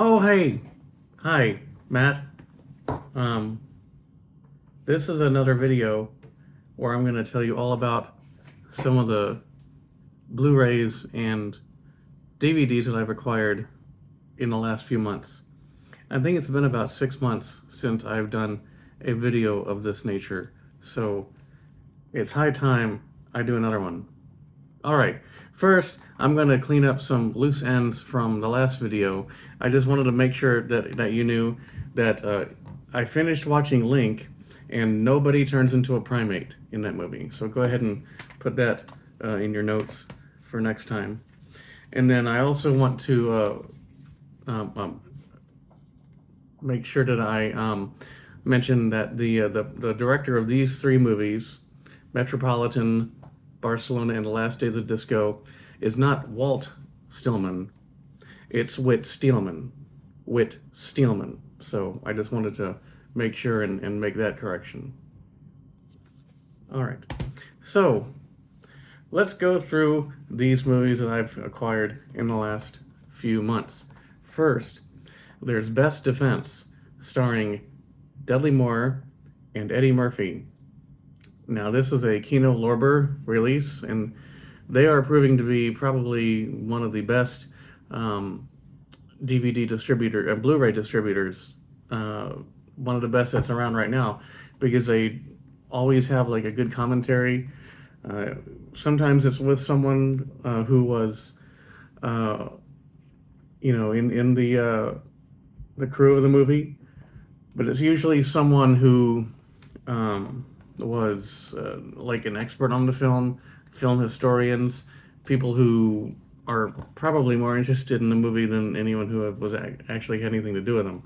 Oh, hey. Hi, Matt. Um, this is another video where I'm going to tell you all about some of the Blu-rays and DVDs that I've acquired in the last few months. I think it's been about 6 months since I've done a video of this nature, so it's high time I do another one. All right. First, I'm going to clean up some loose ends from the last video. I just wanted to make sure that you knew that I finished watching Link, and nobody turns into a primate in that movie. So go ahead and put that in your notes for next time. And then I also want to um, um, make sure that I mention that the director of these three movies, Metropolitan, Barcelona, and The Last Days of Disco, is not Walt Stillman. It's Whit Steelman. Whit Steelman. So I just wanted to make sure and make that correction. All right. So let's go through these movies that I've acquired in the last few months. First, there's Best Defense, starring Dudley Moore and Eddie Murphy. Now, this is a Kino Lorber release, and they are proving to be probably one of the best DVD distributor and Blu-ray distributors, one of the best that's around right now, because they always have like a good commentary. Sometimes it's with someone who was, in the crew of the movie, but it's usually someone who was like an expert on the film historians, people who are probably more interested in the movie than anyone who was actually had anything to do with them.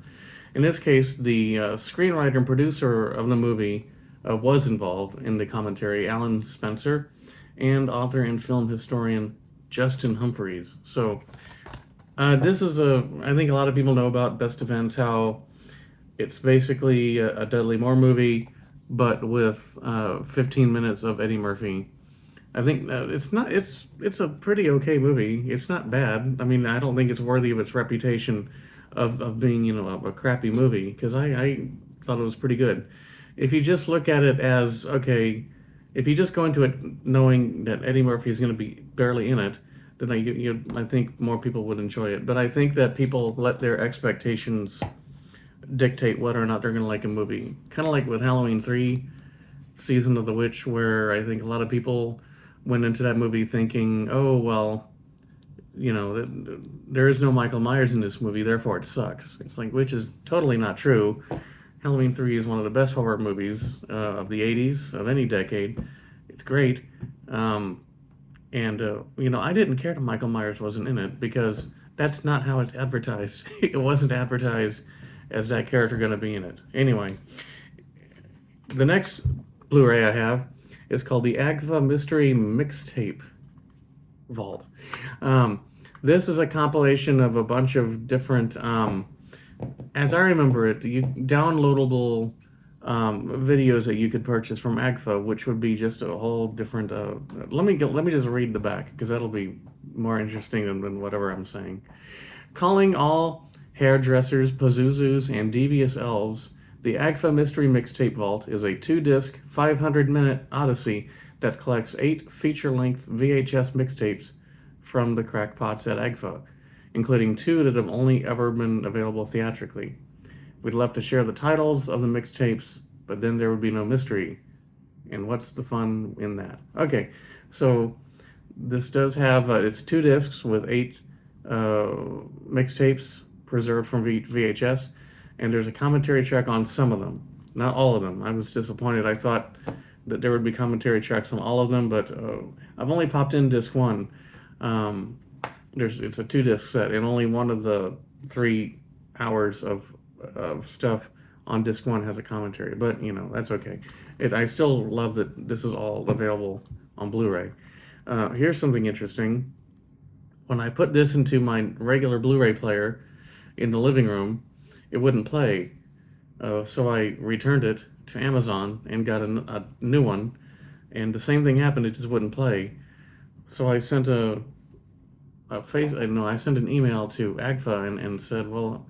In this case, the screenwriter and producer of the movie was involved in the commentary, Alan Spencer, and author and film historian Justin Humphreys. So this is I think a lot of people know about Best Defense, how it's basically a Dudley Moore movie, but with 15 minutes of Eddie Murphy. I think it's a pretty okay movie. It's not bad. I mean, I don't think it's worthy of its reputation of being a crappy movie, because I thought it was pretty good. If you just look at it as okay, if you just go into it knowing that Eddie Murphy is going to be barely in it, then I think more people would enjoy it. But I think that people let their expectations dictate whether or not they're going to like a movie. Kind of like with Halloween 3, Season of the Witch, where I think a lot of people went into that movie thinking, oh, well, there is no Michael Myers in this movie, therefore it sucks. It's like, which is totally not true. Halloween 3 is one of the best horror movies of the 80s, of any decade. It's great. I didn't care that Michael Myers wasn't in it, because that's not how it's advertised. It wasn't advertised as that character going to be in it. Anyway, the next Blu-ray I have is called the Agfa Mystery Mixtape Vault. This is a compilation of a bunch of different, as I remember it, downloadable videos that you could purchase from Agfa, which would be just a whole different. Let me just read the back, because that'll be more interesting than whatever I'm saying. Calling all hairdressers, Pazuzus, and devious elves, the Agfa Mystery Mixtape Vault is a 2-disc, 500-minute odyssey that collects 8 feature-length VHS mixtapes from the crackpots at Agfa, including 2 that have only ever been available theatrically. We'd love to share the titles of the mixtapes, but then there would be no mystery. And what's the fun in that? Okay, so this does have, it's 2 discs with 8 mixtapes preserved from VHS, and there's a commentary track on some of them, not all of them. I was disappointed. I thought that there would be commentary tracks on all of them, but I've only popped in disc 1. It's a 2-disc set, and only one of the 3 hours of stuff on disc 1 has a commentary, but that's okay. I still love that this is all available on Blu-ray. Here's something interesting. When I put this into my regular Blu-ray player in the living room, it wouldn't play. So I returned it to Amazon and got a new one, and the same thing happened. It just wouldn't play. So I sent a I sent an email to AGFA and said, well,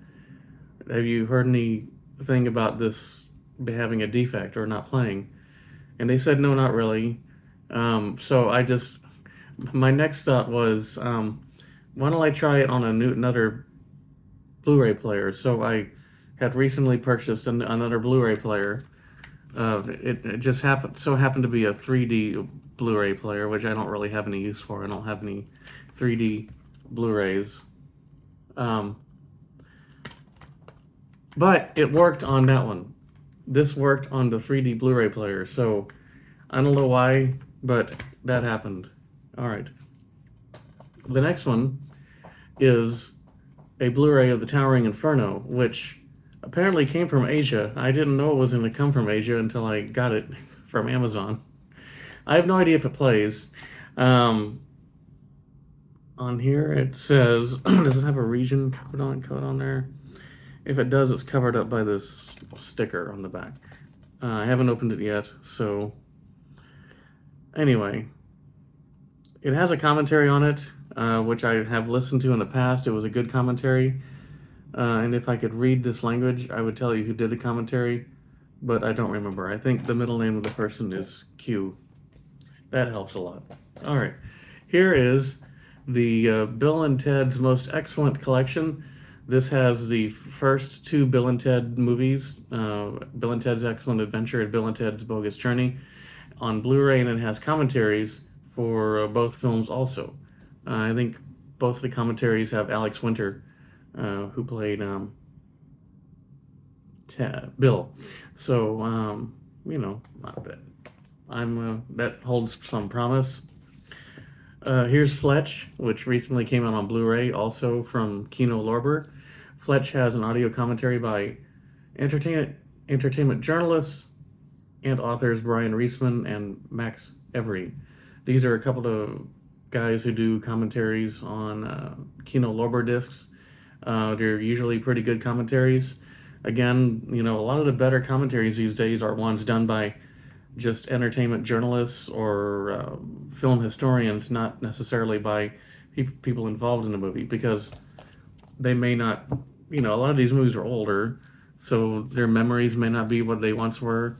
have you heard anything about this having a defect or not playing? And they said, no, not really. So my next thought was, why don't I try it on another Blu-ray player? So I had recently purchased another Blu-ray player. It just happened to be a 3D Blu-ray player, which I don't really have any use for. I don't have any 3D Blu-rays. But it worked on that one. This worked on the 3D Blu-ray player, so I don't know why, but that happened. All right. The next one is a Blu-ray of The Towering Inferno, which apparently came from Asia. I didn't know it was going to come from Asia until I got it from Amazon. I have no idea if it plays. On here it says, does it have a region code on there? If it does, it's covered up by this sticker on the back. I haven't opened it yet, so anyway. It has a commentary on it, which I have listened to in the past. It was a good commentary. And if I could read this language, I would tell you who did the commentary, but I don't remember. I think the middle name of the person is Q. That helps a lot. All right. Here is the Bill and Ted's Most Excellent Collection. This has the first two Bill and Ted movies, Bill and Ted's Excellent Adventure and Bill and Ted's Bogus Journey, on Blu-ray, and it has commentaries for both films also. I think both the commentaries have Alex Winter, who played Bill. So, not bad. That holds some promise. Here's Fletch, which recently came out on Blu-ray, also from Kino Lorber. Fletch has an audio commentary by entertainment journalists and authors Brian Reisman and Max Every. These are a couple of guys who do commentaries on Kino Lorber discs. They're usually pretty good commentaries. Again, a lot of the better commentaries these days are ones done by just entertainment journalists or film historians, not necessarily by people involved in the movie, because they may not, a lot of these movies are older, so their memories may not be what they once were,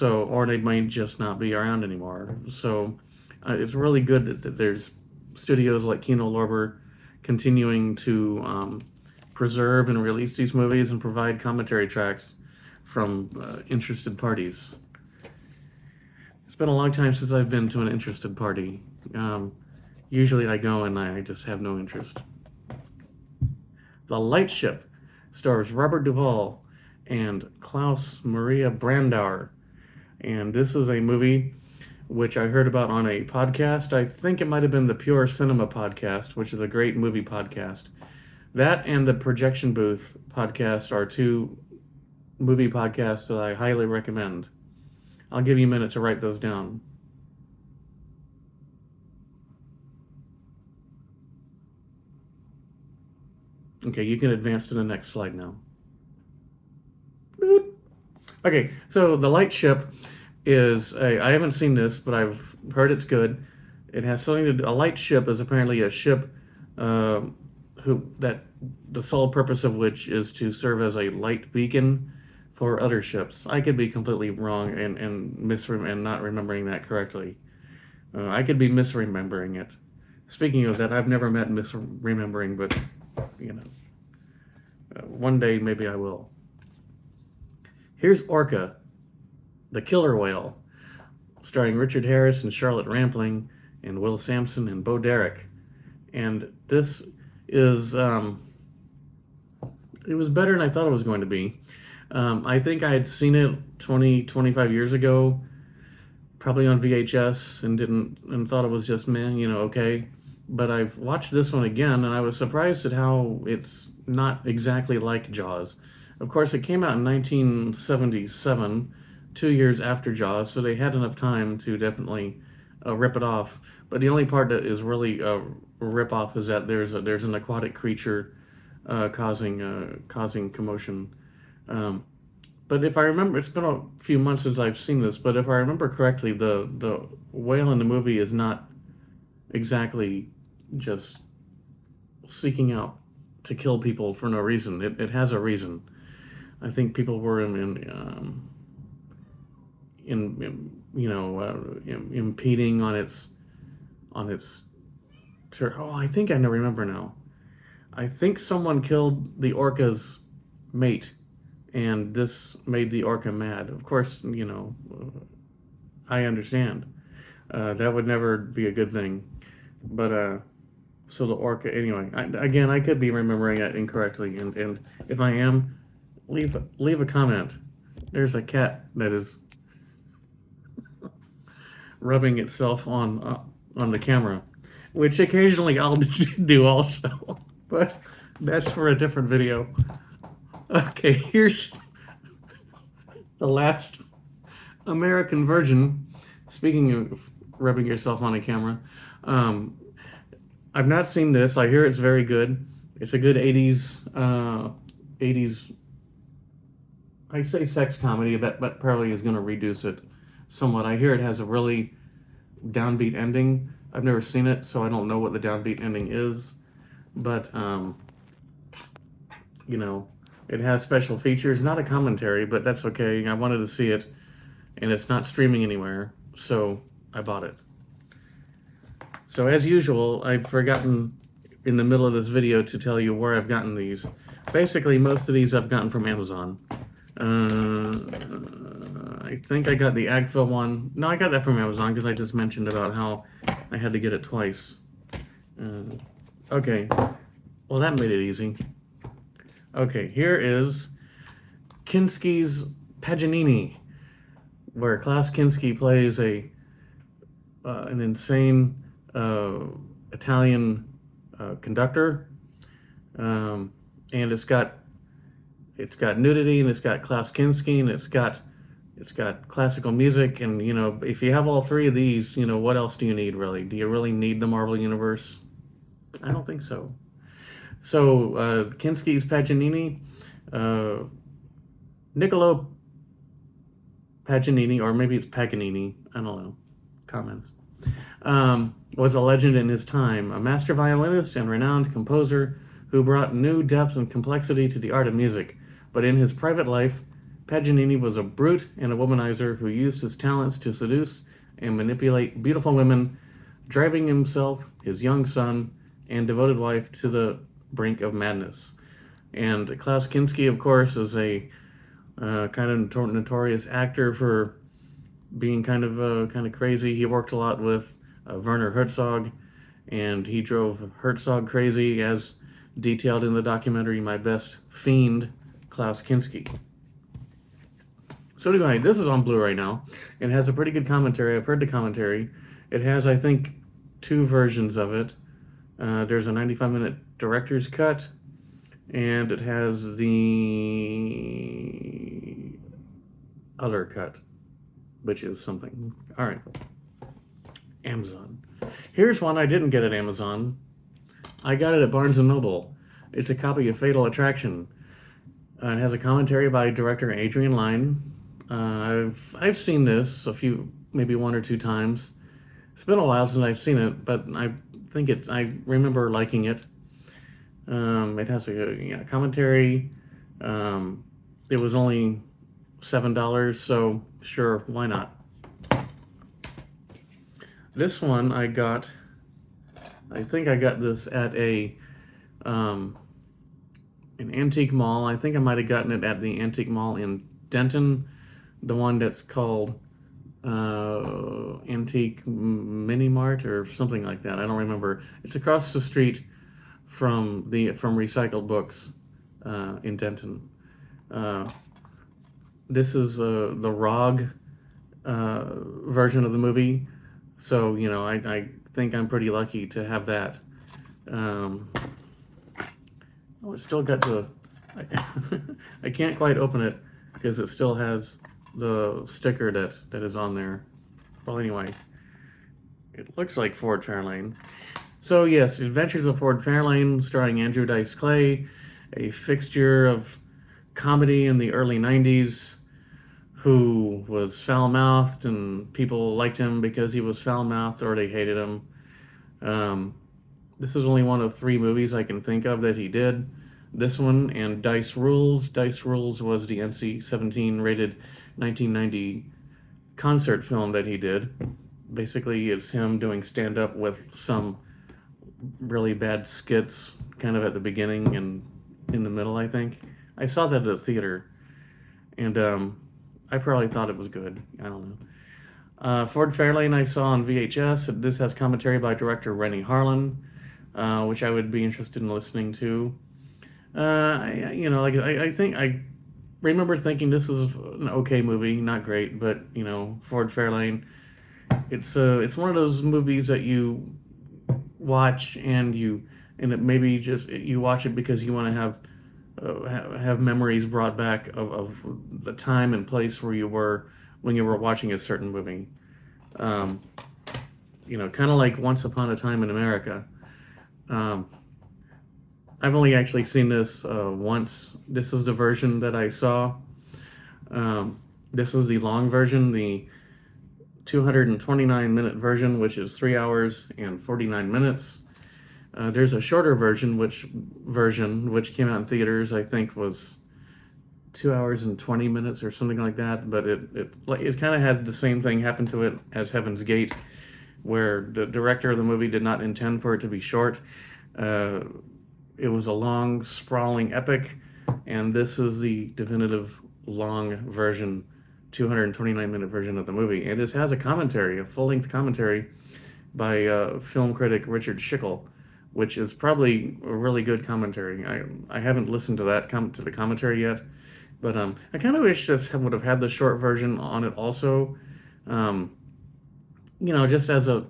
or they might just not be around anymore. So it's really good that there's studios like Kino Lorber continuing to preserve and release these movies and provide commentary tracks from interested parties. It's been a long time since I've been to an interested party. Usually I go and I just have no interest. The Light Ship stars Robert Duvall and Klaus Maria Brandauer. And this is a movie which I heard about on a podcast. I think it might have been the Pure Cinema podcast, which is a great movie podcast. That and the Projection Booth podcast are two movie podcasts that I highly recommend. I'll give you a minute to write those down. Okay, you can advance to the next slide now. Okay, so The Light Ship is I haven't seen this, but I've heard it's good. It has something to do. A light ship is apparently a ship that the sole purpose of which is to serve as a light beacon for other ships. I could be completely wrong and not remembering that correctly. I could be misremembering it. Speaking of that, I've never met misremembering, but one day maybe I will. Here's Orca, the killer whale, starring Richard Harris and Charlotte Rampling and Will Sampson and Bo Derek. And this is it was better than I thought it was going to be. I think I had seen it 25 years ago, probably on VHS, and thought it was just okay. But I've watched this one again, and I was surprised at how it's not exactly like Jaws. Of course, it came out in 1977, 2 years after Jaws, so they had enough time to definitely rip it off. But the only part that is really a rip-off is that there's an aquatic creature causing commotion. But if I remember, it's been a few months since I've seen this, but if I remember correctly, the whale in the movie is not exactly just seeking out to kill people for no reason. It has a reason. I think people were impeding on its. Oh, I think I know. Remember now. I think someone killed the orca's mate, and this made the orca mad. Of course, I understand. That would never be a good thing. But so the orca. Anyway, again, I could be remembering it incorrectly, and if I am, leave a comment. There's a cat that is rubbing itself on the camera, which occasionally I'll do also, but that's for a different video. Okay, here's the last American Virgin. Speaking of rubbing yourself on a camera, I've not seen this. I hear it's very good. It's a good 80s. I say sex comedy, but probably is going to reduce it somewhat. I hear it has a really downbeat ending. I've never seen it, so I don't know what the downbeat ending is. But it has special features. Not a commentary, but that's okay. I wanted to see it, and it's not streaming anywhere, so I bought it. So as usual, I've forgotten in the middle of this video to tell you where I've gotten these. Basically, most of these I've gotten from Amazon. I think I got the Agfa one. No, I got that from Amazon because I just mentioned about how I had to get it twice. Okay, well that made it easy. Okay, here is Kinski's Paganini, where Klaus Kinski plays an insane Italian conductor, and it's got nudity, and it's got Klaus Kinski, and it's got classical music, and if you have all three of these, what else do you need really? Do you really need the Marvel Universe? I don't think so. So Kinski's Paganini, Niccolo Paganini, or maybe it's Paganini, I don't know, comments, was a legend in his time, a master violinist and renowned composer who brought new depth and complexity to the art of music. But in his private life, Paganini was a brute and a womanizer who used his talents to seduce and manipulate beautiful women, driving himself, his young son, and devoted wife to the brink of madness. And Klaus Kinski, of course, is a kind of notorious actor for being kind of crazy. He worked a lot with Werner Herzog, and he drove Herzog crazy, as detailed in the documentary My Best Fiend, Klaus Kinski. So anyway, this is on Blu-ray now. It has a pretty good commentary. I've heard the commentary. It has, I think, 2 versions of it. There's a 95-minute director's cut, and it has the other cut, which is something. All right. Amazon. Here's one I didn't get at Amazon. I got it at Barnes & Noble. It's a copy of Fatal Attraction. It has a commentary by director Adrian Lyne. I've seen this maybe 1 or 2 times. It's been a while since I've seen it, but I remember liking it. It has a commentary. It was only $7, so sure, why not? This one I think I got this at an antique mall. I think I might have gotten it at the antique mall in Denton, the one that's called Antique Mini Mart or something like that. I don't remember. It's across the street from Recycled Books in Denton. This is the ROG version of the movie, so I think I'm pretty lucky to have that. It's still got I can't quite open it because it still has the sticker that is on there. Well, anyway, it looks like Ford Fairlane. So yes, Adventures of Ford Fairlane, starring Andrew Dice Clay, a fixture of comedy in the early 90s, who was foul-mouthed, and people liked him because he was foul-mouthed, or they hated him. This is only one of 3 movies I can think of that he did. This one and Dice Rules. Dice Rules was the NC-17 rated 1990 concert film that he did. Basically, it's him doing stand up with some really bad skits kind of at the beginning and in the middle, I think. I saw that at the theater, and I probably thought it was good. I don't know. Ford Fairlane I saw on VHS. This has commentary by director Rennie Harlan, which I would be interested in listening to. I think I remember thinking this is an okay movie, not great, but Ford Fairlane. It's one of those movies that you watch and it maybe just you watch it because you want to have memories brought back of the time and place where you were when you were watching a certain movie. Um, kind of like Once Upon a Time in America. Um, I've only actually seen this once. This is the version that I saw. This is the long version, the 229-minute version, which is 3 hours and 49 minutes. There's a shorter version, which came out in theaters, I think was 2 hours and 20 minutes or something like that. But it kind of had the same thing happen to it as Heaven's Gate, where the director of the movie did not intend for it to be short. It was a long, sprawling epic, and this is the definitive long version, 229-minute version of the movie. And this has a commentary, a full-length commentary by film critic Richard Schickel, which is probably a really good commentary. I haven't listened to to the commentary yet, but I kind of wish this would have had the short version on it also. Just as a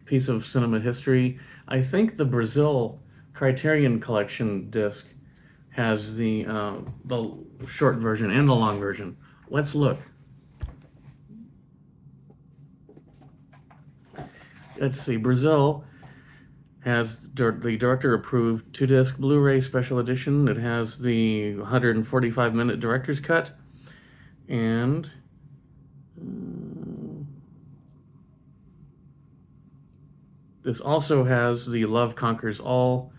piece of cinema history, I think the Brazil Criterion Collection disc has the short version and the long version. Let's look. Let's see. Brazil has the director-approved 2-disc Blu-ray special edition. It has the 145-minute director's cut, and this also has the Love Conquers All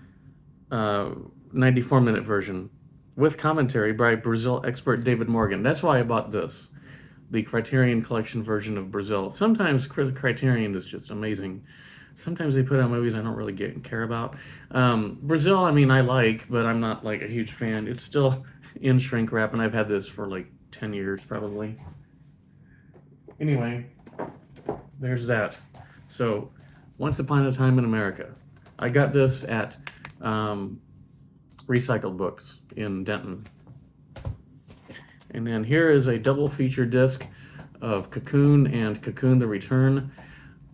94-minute version with commentary by Brazil expert David Morgan. That's why I bought this, the Criterion Collection version of Brazil. Sometimes Criterion is just amazing. Sometimes they put out movies I don't really care about. Brazil, I mean, I like, but I'm not like a huge fan. It's still in shrink wrap, and I've had this for like 10 years probably. Anyway, there's that. So, Once Upon a Time in America. I got this at Recycled Books in Denton. And then here is a double feature disc of Cocoon and Cocoon the Return.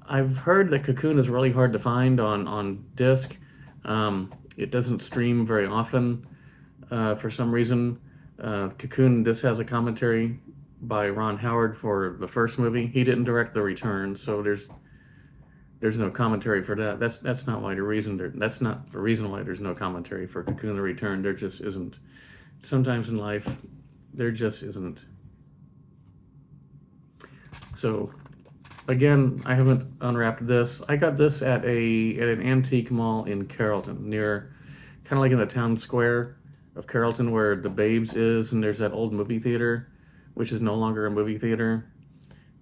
I've heard that Cocoon is really hard to find on disc. It doesn't stream very often for some reason. Cocoon, this has a commentary by Ron Howard for the first movie. He didn't direct The Return, so there's no commentary for that. That's not why the reason that's not the reason why there's no commentary for Cocoon the Return. There just isn't. Sometimes in life, there just isn't. So, again, I haven't unwrapped this. I got this at an antique mall in Carrollton, near, kind of like in the town square of Carrollton where the Babes is, and there's that old movie theater, which is no longer a movie theater,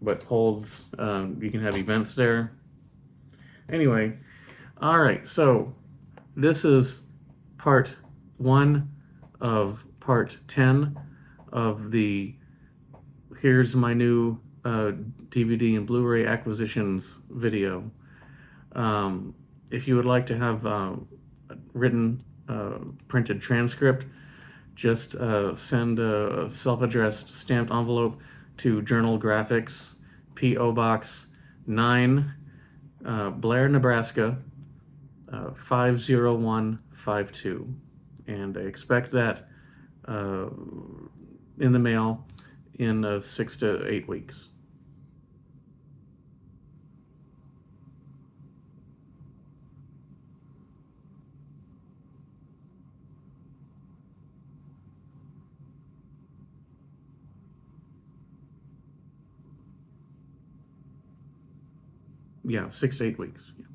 but holds, you can have events there. Anyway, all right, so this is part 1 of part 10 of the Here's My New DVD and Blu-ray Acquisitions video. If you would like to have a written printed transcript, just send a self-addressed stamped envelope to Journal Graphics, P.O. Box 9, Blair, Nebraska, 50152. And I expect that in the mail in 6 to 8 weeks. Yeah, 6 to 8 weeks. Yeah.